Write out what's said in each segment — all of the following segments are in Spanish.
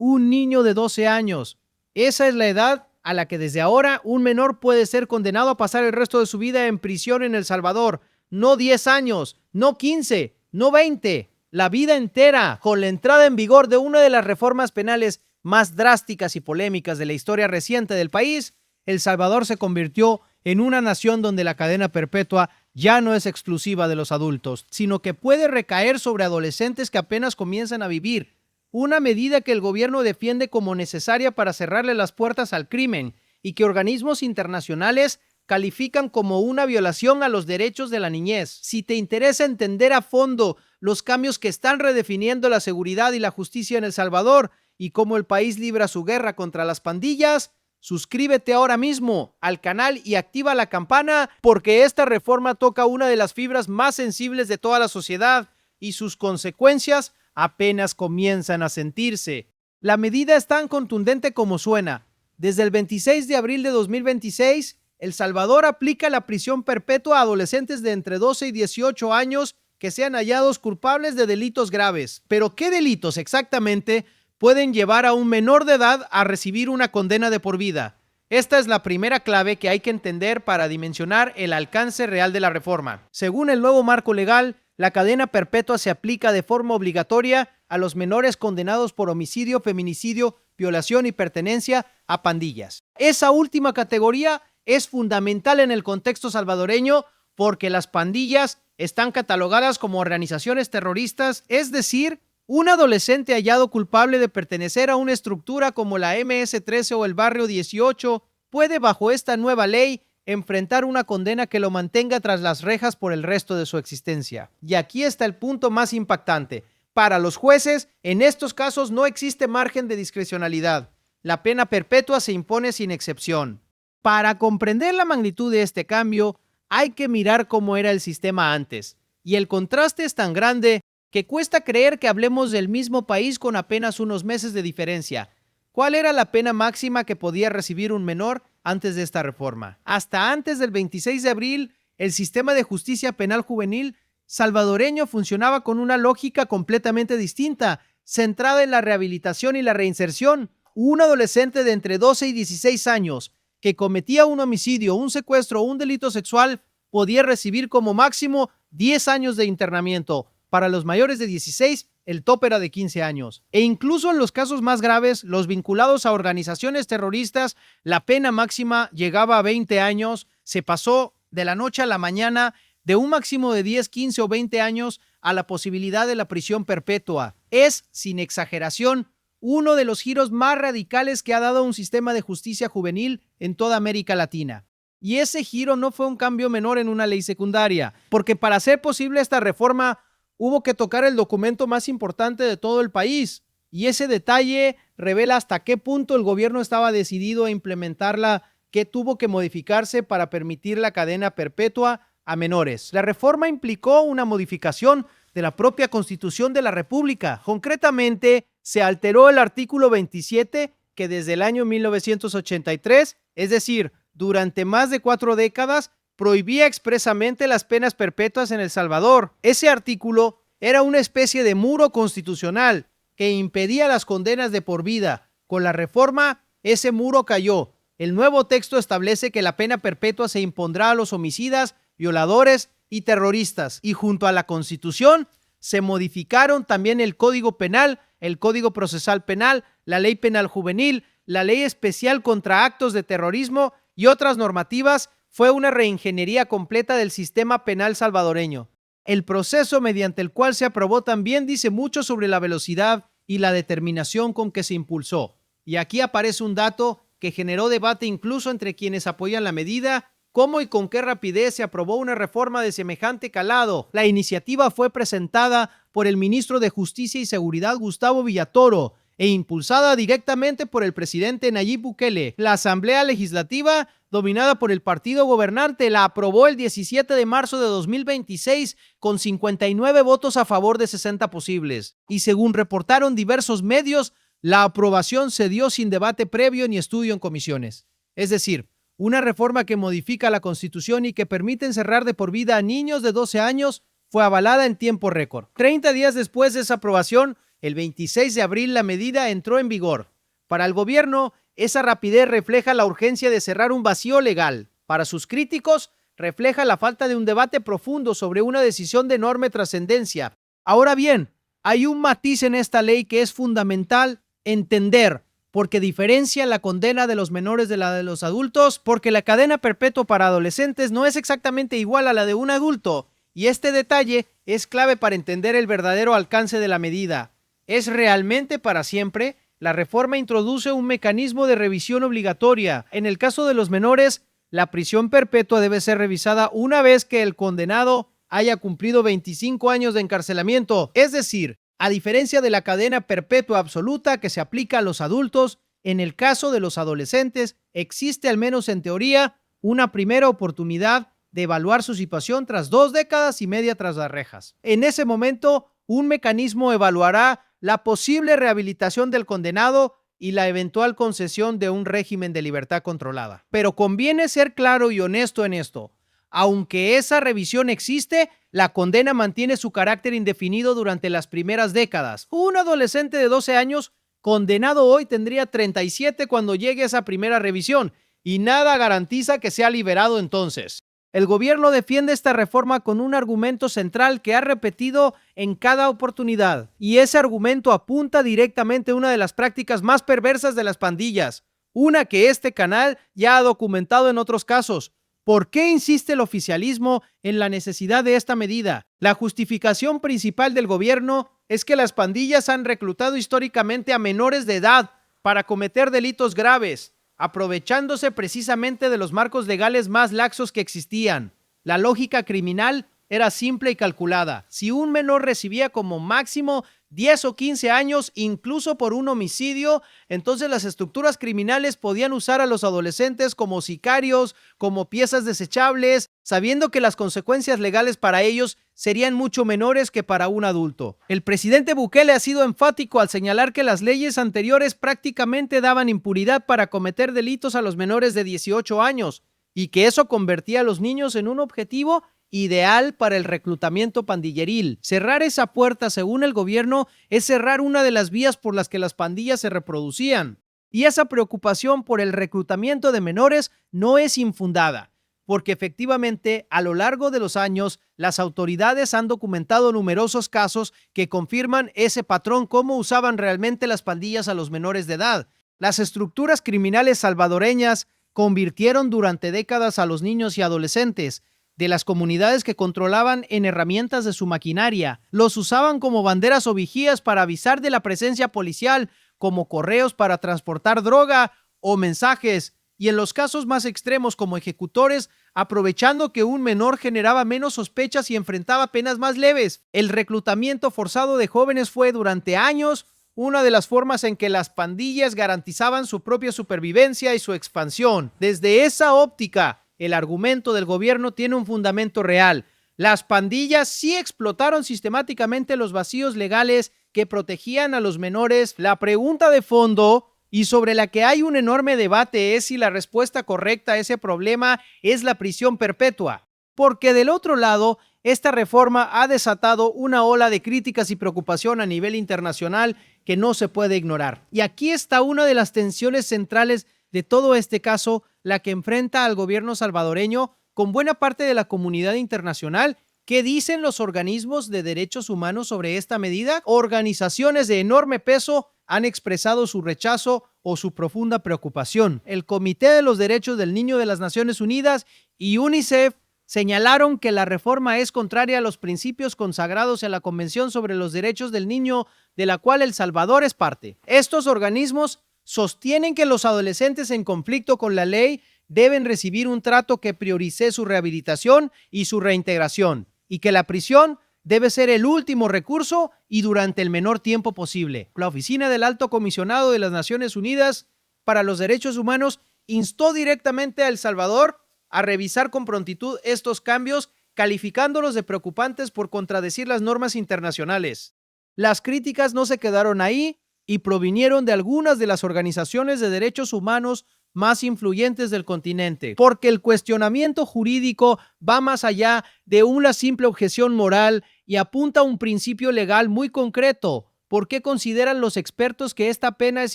un niño de 12 años. Esa es la edad a la que desde ahora un menor puede ser condenado a pasar el resto de su vida en prisión en El Salvador. No 10 años, no 15, no 20, la vida entera, con la entrada en vigor de una de las reformas penales más drásticas y polémicas de la historia reciente del país. El Salvador se convirtió en una nación donde la cadena perpetua ya no es exclusiva de los adultos, sino que puede recaer sobre adolescentes que apenas comienzan a vivir. Una medida que el gobierno defiende como necesaria para cerrarle las puertas al crimen y que organismos internacionales califican como una violación a los derechos de la niñez. Si te interesa entender a fondo los cambios que están redefiniendo la seguridad y la justicia en El Salvador y cómo el país libra su guerra contra las pandillas, suscríbete ahora mismo al canal y activa la campana, porque esta reforma toca una de las fibras más sensibles de toda la sociedad y sus consecuencias apenas comienzan a sentirse. La medida es tan contundente como suena. Desde el 26 de abril de 2026, El Salvador aplica la prisión perpetua a adolescentes de entre 12 y 18 años que sean hallados culpables de delitos graves. ¿Pero qué delitos exactamente pueden llevar a un menor de edad a recibir una condena de por vida? Esta es la primera clave que hay que entender para dimensionar el alcance real de la reforma. Según el nuevo marco legal, la cadena perpetua se aplica de forma obligatoria a los menores condenados por homicidio, feminicidio, violación y pertenencia a pandillas. Esa última categoría es fundamental en el contexto salvadoreño porque las pandillas están catalogadas como organizaciones terroristas, es decir, un adolescente hallado culpable de pertenecer a una estructura como la MS-13 o el Barrio 18 puede, bajo esta nueva ley, enfrentar una condena que lo mantenga tras las rejas por el resto de su existencia. Y aquí está el punto más impactante. Para los jueces, en estos casos no existe margen de discrecionalidad. La pena perpetua se impone sin excepción. Para comprender la magnitud de este cambio, hay que mirar cómo era el sistema antes. Y el contraste es tan grande que cuesta creer que hablemos del mismo país con apenas unos meses de diferencia. ¿Cuál era la pena máxima que podía recibir un menor antes de esta reforma? Hasta antes del 26 de abril, el sistema de justicia penal juvenil salvadoreño funcionaba con una lógica completamente distinta, centrada en la rehabilitación y la reinserción. Un adolescente de entre 12 y 16 años que cometía un homicidio, un secuestro o un delito sexual podía recibir como máximo 10 años de internamiento. Para los mayores de 16, el tope era de 15 años. E incluso en los casos más graves, los vinculados a organizaciones terroristas, la pena máxima llegaba a 20 años. Se pasó de la noche a la mañana de un máximo de 10, 15 o 20 años a la posibilidad de la prisión perpetua. Es, sin exageración, uno de los giros más radicales que ha dado un sistema de justicia juvenil en toda América Latina. Y ese giro no fue un cambio menor en una ley secundaria, porque para hacer posible esta reforma hubo que tocar el documento más importante de todo el país, y ese detalle revela hasta qué punto el gobierno estaba decidido a implementarla, que tuvo que modificarse para permitir la cadena perpetua a menores. La reforma implicó una modificación de la propia Constitución de la República. Concretamente, se alteró el artículo 27, que desde el año 1983, es decir, durante más de 4 décadas, prohibía expresamente las penas perpetuas en El Salvador. Ese artículo era una especie de muro constitucional que impedía las condenas de por vida. Con la reforma, ese muro cayó. El nuevo texto establece que la pena perpetua se impondrá a los homicidas, violadores y terroristas. Y junto a la Constitución, se modificaron también el Código Penal, el Código Procesal Penal, la Ley Penal Juvenil, la Ley Especial contra Actos de Terrorismo y otras normativas. Fue una reingeniería completa del sistema penal salvadoreño. El proceso mediante el cual se aprobó también dice mucho sobre la velocidad y la determinación con que se impulsó. Y aquí aparece un dato que generó debate incluso entre quienes apoyan la medida: ¿cómo y con qué rapidez se aprobó una reforma de semejante calado? La iniciativa fue presentada por el ministro de Justicia y Seguridad, Gustavo Villatoro, e impulsada directamente por el presidente Nayib Bukele. La Asamblea Legislativa, dominada por el partido gobernante, la aprobó el 17 de marzo de 2026 con 59 votos a favor de 60 posibles. Y según reportaron diversos medios, la aprobación se dio sin debate previo ni estudio en comisiones. Es decir, una reforma que modifica la Constitución y que permite encerrar de por vida a niños de 12 años fue avalada en tiempo récord. 30 días después de esa aprobación, El 26 de abril la medida entró en vigor. Para el gobierno, esa rapidez refleja la urgencia de cerrar un vacío legal. Para sus críticos, refleja la falta de un debate profundo sobre una decisión de enorme trascendencia. Ahora bien, hay un matiz en esta ley que es fundamental entender, porque diferencia la condena de los menores de la de los adultos, porque la cadena perpetua para adolescentes no es exactamente igual a la de un adulto, y este detalle es clave para entender el verdadero alcance de la medida. ¿Es realmente para siempre? La reforma introduce un mecanismo de revisión obligatoria. En el caso de los menores, la prisión perpetua debe ser revisada una vez que el condenado haya cumplido 25 años de encarcelamiento. Es decir, a diferencia de la cadena perpetua absoluta que se aplica a los adultos, en el caso de los adolescentes existe, al menos en teoría, una primera oportunidad de evaluar su situación tras 2 décadas y media tras las rejas. En ese momento, un mecanismo evaluará la posible rehabilitación del condenado y la eventual concesión de un régimen de libertad controlada. Pero conviene ser claro y honesto en esto. Aunque esa revisión existe, la condena mantiene su carácter indefinido durante las primeras décadas. Un adolescente de 12 años condenado hoy tendría 37 cuando llegue esa primera revisión, y nada garantiza que sea liberado entonces. El gobierno defiende esta reforma con un argumento central que ha repetido en cada oportunidad, y ese argumento apunta directamente a una de las prácticas más perversas de las pandillas, una que este canal ya ha documentado en otros casos. ¿Por qué insiste el oficialismo en la necesidad de esta medida? La justificación principal del gobierno es que las pandillas han reclutado históricamente a menores de edad para cometer delitos graves, aprovechándose precisamente de los marcos legales más laxos que existían. La lógica criminal era simple y calculada. Si un menor recibía como máximo 10 o 15 años, incluso por un homicidio, entonces las estructuras criminales podían usar a los adolescentes como sicarios, como piezas desechables, sabiendo que las consecuencias legales para ellos serían mucho menores que para un adulto. El presidente Bukele ha sido enfático al señalar que las leyes anteriores prácticamente daban impunidad para cometer delitos a los menores de 18 años y que eso convertía a los niños en un objetivo ideal para el reclutamiento pandilleril. Cerrar esa puerta, según el gobierno, es cerrar una de las vías por las que las pandillas se reproducían. Y esa preocupación por el reclutamiento de menores no es infundada, porque efectivamente, a lo largo de los años, las autoridades han documentado numerosos casos que confirman ese patrón, cómo usaban realmente las pandillas a los menores de edad. Las estructuras criminales salvadoreñas convirtieron durante décadas a los niños y adolescentes de las comunidades que controlaban en herramientas de su maquinaria. Los usaban como banderas o vigías para avisar de la presencia policial, como correos para transportar droga o mensajes, y en los casos más extremos como ejecutores, aprovechando que un menor generaba menos sospechas y enfrentaba penas más leves. El reclutamiento forzado de jóvenes fue durante años una de las formas en que las pandillas garantizaban su propia supervivencia y su expansión. Desde esa óptica, el argumento del gobierno tiene un fundamento real. Las pandillas sí explotaron sistemáticamente los vacíos legales que protegían a los menores. La pregunta de fondo, y sobre la que hay un enorme debate, es si la respuesta correcta a ese problema es la prisión perpetua. Porque del otro lado, esta reforma ha desatado una ola de críticas y preocupación a nivel internacional que no se puede ignorar. Y aquí está una de las tensiones centrales de todo este caso, la que enfrenta al gobierno salvadoreño con buena parte de la comunidad internacional. ¿Qué dicen los organismos de derechos humanos sobre esta medida? Organizaciones de enorme peso han expresado su rechazo o su profunda preocupación. El Comité de los Derechos del Niño de las Naciones Unidas y UNICEF señalaron que la reforma es contraria a los principios consagrados en la Convención sobre los Derechos del Niño, de la cual El Salvador es parte. Estos organismos sostienen que los adolescentes en conflicto con la ley deben recibir un trato que priorice su rehabilitación y su reintegración, y que la prisión debe ser el último recurso y durante el menor tiempo posible. La Oficina del Alto Comisionado de las Naciones Unidas para los Derechos Humanos instó directamente a El Salvador a revisar con prontitud estos cambios, calificándolos de preocupantes por contradecir las normas internacionales. Las críticas no se quedaron ahí y provinieron de algunas de las organizaciones de derechos humanos más influyentes del continente, porque el cuestionamiento jurídico va más allá de una simple objeción moral y apunta a un principio legal muy concreto. por qué consideran los expertos que esta pena es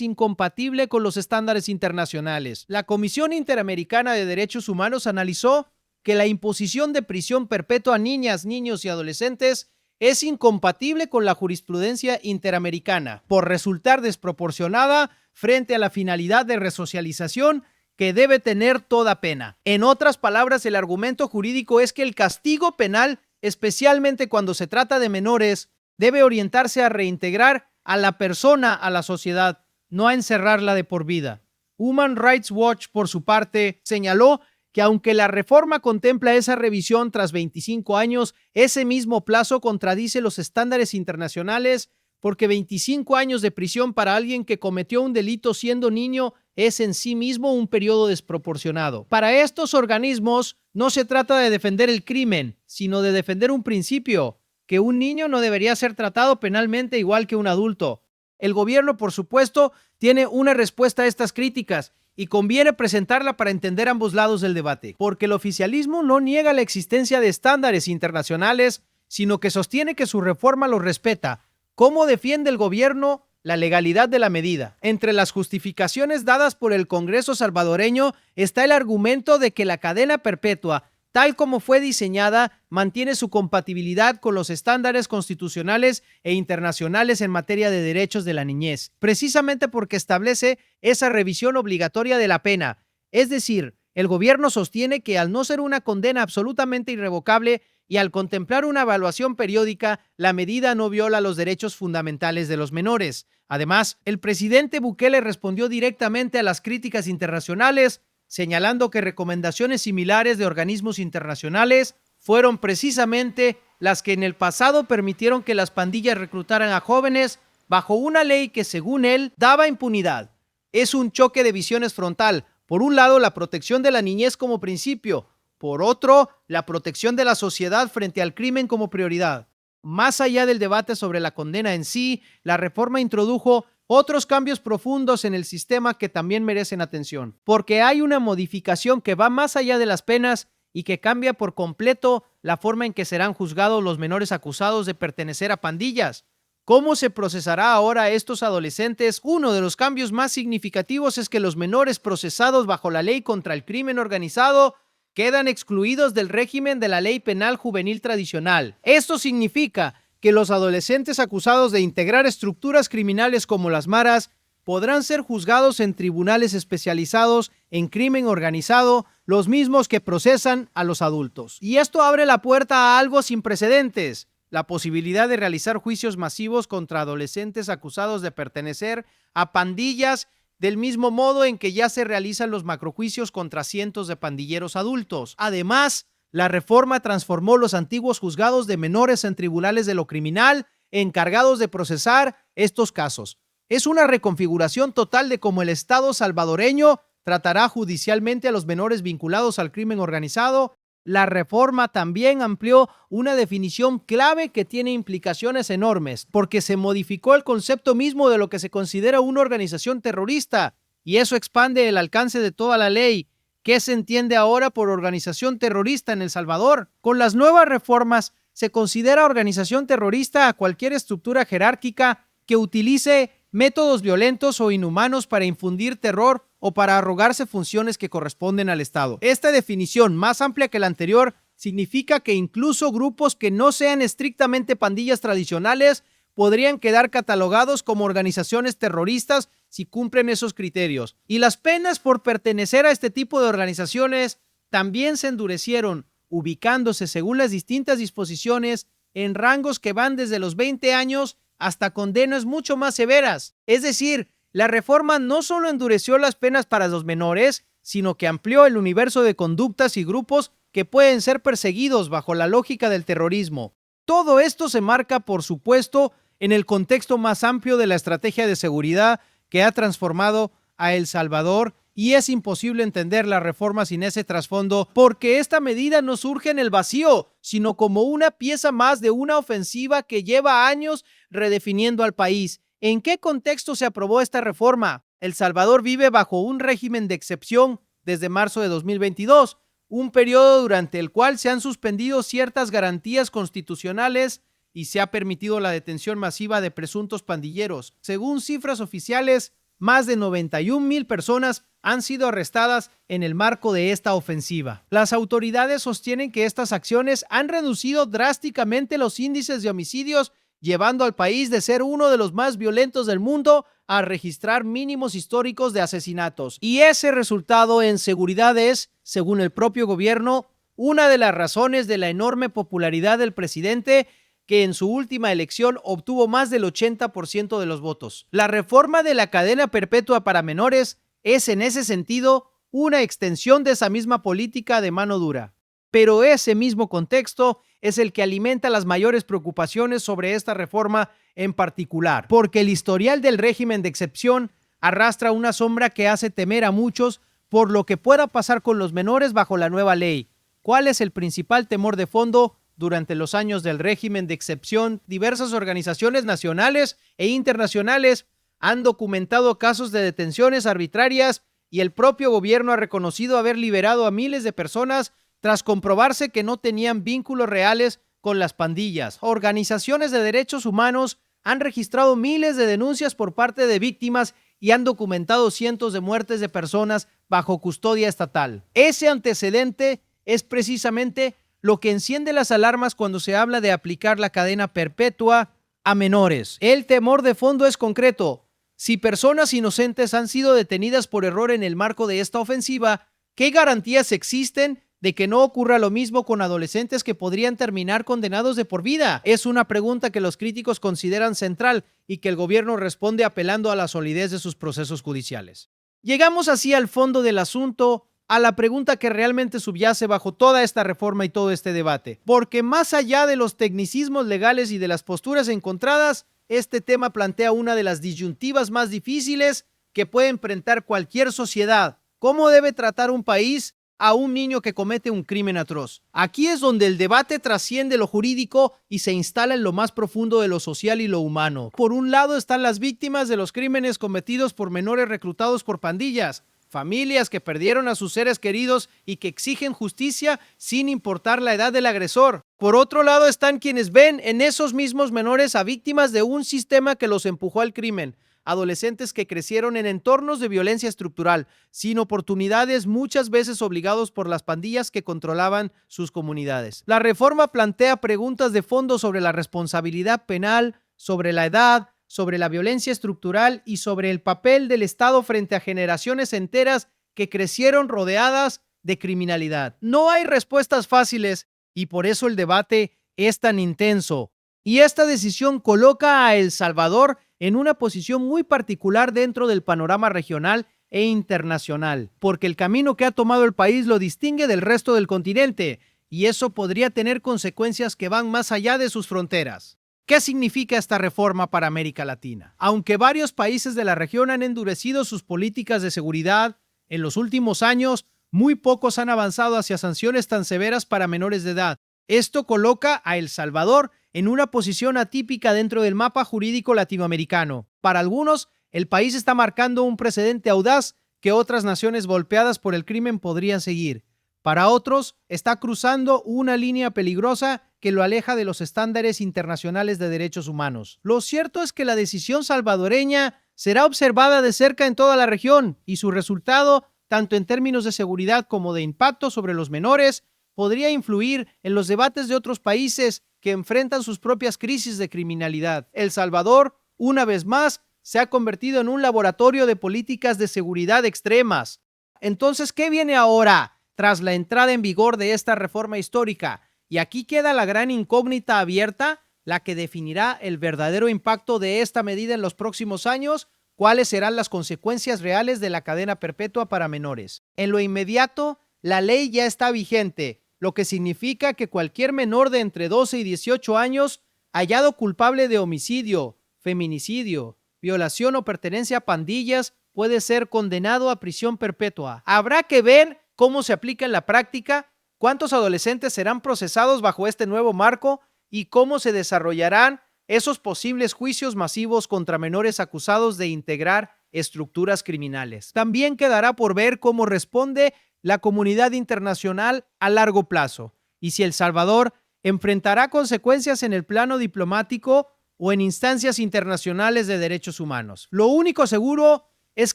incompatible con los estándares internacionales. La Comisión Interamericana de Derechos Humanos analizó que la imposición de prisión perpetua a niñas, niños y adolescentes es incompatible con la jurisprudencia interamericana por resultar desproporcionada frente a la finalidad de resocialización que debe tener toda pena. En otras palabras, el argumento jurídico es que el castigo penal, especialmente cuando se trata de menores, debe orientarse a reintegrar a la persona a la sociedad, no a encerrarla de por vida. Human Rights Watch, por su parte, señaló que aunque la reforma contempla esa revisión tras 25 años, ese mismo plazo contradice los estándares internacionales porque 25 años de prisión para alguien que cometió un delito siendo niño es en sí mismo un periodo desproporcionado. Para estos organismos no se trata de defender el crimen, sino de defender un principio, que un niño no debería ser tratado penalmente igual que un adulto. El gobierno, por supuesto, tiene una respuesta a estas críticas y conviene presentarla para entender ambos lados del debate, porque el oficialismo no niega la existencia de estándares internacionales, sino que sostiene que su reforma los respeta. ¿Cómo defiende el gobierno la legalidad de la medida? Entre las justificaciones dadas por el Congreso salvadoreño está el argumento de que la cadena perpetua, tal como fue diseñada, mantiene su compatibilidad con los estándares constitucionales e internacionales en materia de derechos de la niñez, precisamente porque establece esa revisión obligatoria de la pena. Es decir, el gobierno sostiene que al no ser una condena absolutamente irrevocable y al contemplar una evaluación periódica, la medida no viola los derechos fundamentales de los menores. Además, el presidente Bukele respondió directamente a las críticas internacionales, señalando que recomendaciones similares de organismos internacionales fueron precisamente las que en el pasado permitieron que las pandillas reclutaran a jóvenes bajo una ley que, según él, daba impunidad. Es un choque de visiones frontal. Por un lado, la protección de la niñez como principio. Por otro, la protección de la sociedad frente al crimen como prioridad. Más allá del debate sobre la condena en sí, la reforma introdujo otros cambios profundos en el sistema que también merecen atención, porque hay una modificación que va más allá de las penas y que cambia por completo la forma en que serán juzgados los menores acusados de pertenecer a pandillas. ¿Cómo se procesará ahora a estos adolescentes? Uno de los cambios más significativos es que los menores procesados bajo la ley contra el crimen organizado quedan excluidos del régimen de la ley penal juvenil tradicional. Esto significa que los adolescentes acusados de integrar estructuras criminales como las maras podrán ser juzgados en tribunales especializados en crimen organizado, los mismos que procesan a los adultos. Y esto abre la puerta a algo sin precedentes: la posibilidad de realizar juicios masivos contra adolescentes acusados de pertenecer a pandillas, del mismo modo en que ya se realizan los macrojuicios contra cientos de pandilleros adultos. Además, la reforma transformó los antiguos juzgados de menores en tribunales de lo criminal encargados de procesar estos casos. Es una reconfiguración total de cómo el Estado salvadoreño tratará judicialmente a los menores vinculados al crimen organizado. La reforma también amplió una definición clave que tiene implicaciones enormes, porque se modificó el concepto mismo de lo que se considera una organización terrorista, y eso expande el alcance de toda la ley. ¿Qué se entiende ahora por organización terrorista en El Salvador? Con las nuevas reformas, se considera organización terrorista a cualquier estructura jerárquica que utilice métodos violentos o inhumanos para infundir terror o para arrogarse funciones que corresponden al Estado. Esta definición, más amplia que la anterior, significa que incluso grupos que no sean estrictamente pandillas tradicionales podrían quedar catalogados como organizaciones terroristas si cumplen esos criterios. Y las penas por pertenecer a este tipo de organizaciones también se endurecieron, ubicándose según las distintas disposiciones en rangos que van desde los 20 años hasta condenas mucho más severas. Es decir, la reforma no solo endureció las penas para los menores, sino que amplió el universo de conductas y grupos que pueden ser perseguidos bajo la lógica del terrorismo. Todo esto se marca, por supuesto, en el contexto más amplio de la estrategia de seguridad que ha transformado a El Salvador, y es imposible entender la reforma sin ese trasfondo, porque esta medida no surge en el vacío, sino como una pieza más de una ofensiva que lleva años redefiniendo al país. ¿En qué contexto se aprobó esta reforma? El Salvador vive bajo un régimen de excepción desde marzo de 2022, un periodo durante el cual se han suspendido ciertas garantías constitucionales y se ha permitido la detención masiva de presuntos pandilleros. Según cifras oficiales, más de 91,000 personas han sido arrestadas en el marco de esta ofensiva. Las autoridades sostienen que estas acciones han reducido drásticamente los índices de homicidios, llevando al país de ser uno de los más violentos del mundo a registrar mínimos históricos de asesinatos. Y ese resultado en seguridad es, según el propio gobierno, una de las razones de la enorme popularidad del presidente, que en su última elección obtuvo más del 80% de los votos. La reforma de la cadena perpetua para menores es en ese sentido una extensión de esa misma política de mano dura. Pero ese mismo contexto es el que alimenta las mayores preocupaciones sobre esta reforma en particular, porque el historial del régimen de excepción arrastra una sombra que hace temer a muchos por lo que pueda pasar con los menores bajo la nueva ley. ¿Cuál es el principal temor de fondo? Durante los años del régimen de excepción, diversas organizaciones nacionales e internacionales han documentado casos de detenciones arbitrarias y el propio gobierno ha reconocido haber liberado a miles de personas tras comprobarse que no tenían vínculos reales con las pandillas. Organizaciones de derechos humanos han registrado miles de denuncias por parte de víctimas y han documentado cientos de muertes de personas bajo custodia estatal. Ese antecedente es precisamente lo que enciende las alarmas cuando se habla de aplicar la cadena perpetua a menores. El temor de fondo es concreto. Si personas inocentes han sido detenidas por error en el marco de esta ofensiva, ¿qué garantías existen de que no ocurra lo mismo con adolescentes que podrían terminar condenados de por vida? Es una pregunta que los críticos consideran central y que el gobierno responde apelando a la solidez de sus procesos judiciales. Llegamos así al fondo del asunto, a la pregunta que realmente subyace bajo toda esta reforma y todo este debate. Porque más allá de los tecnicismos legales y de las posturas encontradas, este tema plantea una de las disyuntivas más difíciles que puede enfrentar cualquier sociedad. ¿Cómo debe tratar un país a un niño que comete un crimen atroz? Aquí es donde el debate trasciende lo jurídico y se instala en lo más profundo de lo social y lo humano. Por un lado están las víctimas de los crímenes cometidos por menores reclutados por pandillas, familias que perdieron a sus seres queridos y que exigen justicia sin importar la edad del agresor. Por otro lado están quienes ven en esos mismos menores a víctimas de un sistema que los empujó al crimen. Adolescentes que crecieron en entornos de violencia estructural, sin oportunidades, muchas veces obligados por las pandillas que controlaban sus comunidades. La reforma plantea preguntas de fondo sobre la responsabilidad penal, sobre la edad, sobre la violencia estructural y sobre el papel del Estado frente a generaciones enteras que crecieron rodeadas de criminalidad. No hay respuestas fáciles y por eso el debate es tan intenso. Y esta decisión coloca a El Salvador en una posición muy particular dentro del panorama regional e internacional, porque el camino que ha tomado el país lo distingue del resto del continente y eso podría tener consecuencias que van más allá de sus fronteras. ¿Qué significa esta reforma para América Latina? Aunque varios países de la región han endurecido sus políticas de seguridad, en los últimos años, muy pocos han avanzado hacia sanciones tan severas para menores de edad. Esto coloca a El Salvador en una posición atípica dentro del mapa jurídico latinoamericano. Para algunos, el país está marcando un precedente audaz que otras naciones golpeadas por el crimen podrían seguir. Para otros, está cruzando una línea peligrosa que lo aleja de los estándares internacionales de derechos humanos. Lo cierto es que la decisión salvadoreña será observada de cerca en toda la región y su resultado, tanto en términos de seguridad como de impacto sobre los menores, podría influir en los debates de otros países que enfrentan sus propias crisis de criminalidad. El Salvador, una vez más, se ha convertido en un laboratorio de políticas de seguridad extremas. Entonces, ¿qué viene ahora tras la entrada en vigor de esta reforma histórica? Y aquí queda la gran incógnita abierta, la que definirá el verdadero impacto de esta medida en los próximos años, cuáles serán las consecuencias reales de la cadena perpetua para menores. En lo inmediato, la ley ya está vigente, lo que significa que cualquier menor de entre 12 y 18 años hallado culpable de homicidio, feminicidio, violación o pertenencia a pandillas puede ser condenado a prisión perpetua. Habrá que ver cómo se aplica en la práctica, cuántos adolescentes serán procesados bajo este nuevo marco y cómo se desarrollarán esos posibles juicios masivos contra menores acusados de integrar estructuras criminales. También quedará por ver cómo responde la comunidad internacional a largo plazo y si El Salvador enfrentará consecuencias en el plano diplomático o en instancias internacionales de derechos humanos. Lo único seguro es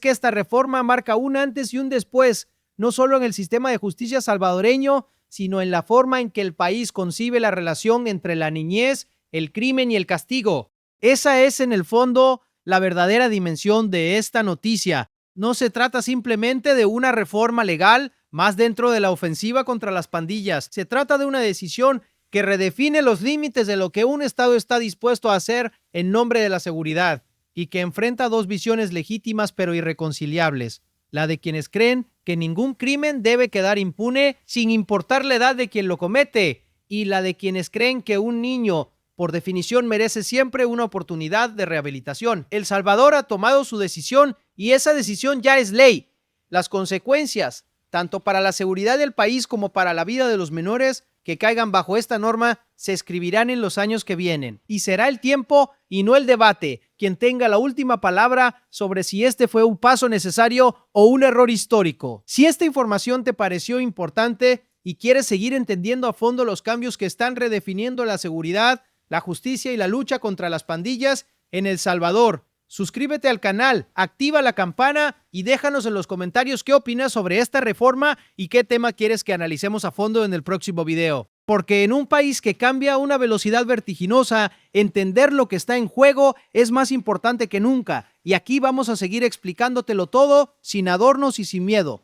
que esta reforma marca un antes y un después, no solo en el sistema de justicia salvadoreño, sino en la forma en que el país concibe la relación entre la niñez, el crimen y el castigo. Esa es, en el fondo, la verdadera dimensión de esta noticia. No se trata simplemente de una reforma legal más dentro de la ofensiva contra las pandillas. Se trata de una decisión que redefine los límites de lo que un Estado está dispuesto a hacer en nombre de la seguridad y que enfrenta dos visiones legítimas pero irreconciliables. La de quienes creen que ningún crimen debe quedar impune sin importar la edad de quien lo comete, y la de quienes creen que un niño, por definición, merece siempre una oportunidad de rehabilitación. El Salvador ha tomado su decisión y esa decisión ya es ley. Las consecuencias, tanto para la seguridad del país como para la vida de los menores que caigan bajo esta norma, se escribirán en los años que vienen. Y será el tiempo y no el debate quien tenga la última palabra sobre si este fue un paso necesario o un error histórico. Si esta información te pareció importante y quieres seguir entendiendo a fondo los cambios que están redefiniendo la seguridad, la justicia y la lucha contra las pandillas en El Salvador, suscríbete al canal, activa la campana y déjanos en los comentarios qué opinas sobre esta reforma y qué tema quieres que analicemos a fondo en el próximo video. Porque en un país que cambia a una velocidad vertiginosa, entender lo que está en juego es más importante que nunca. Y aquí vamos a seguir explicándotelo todo, sin adornos y sin miedo.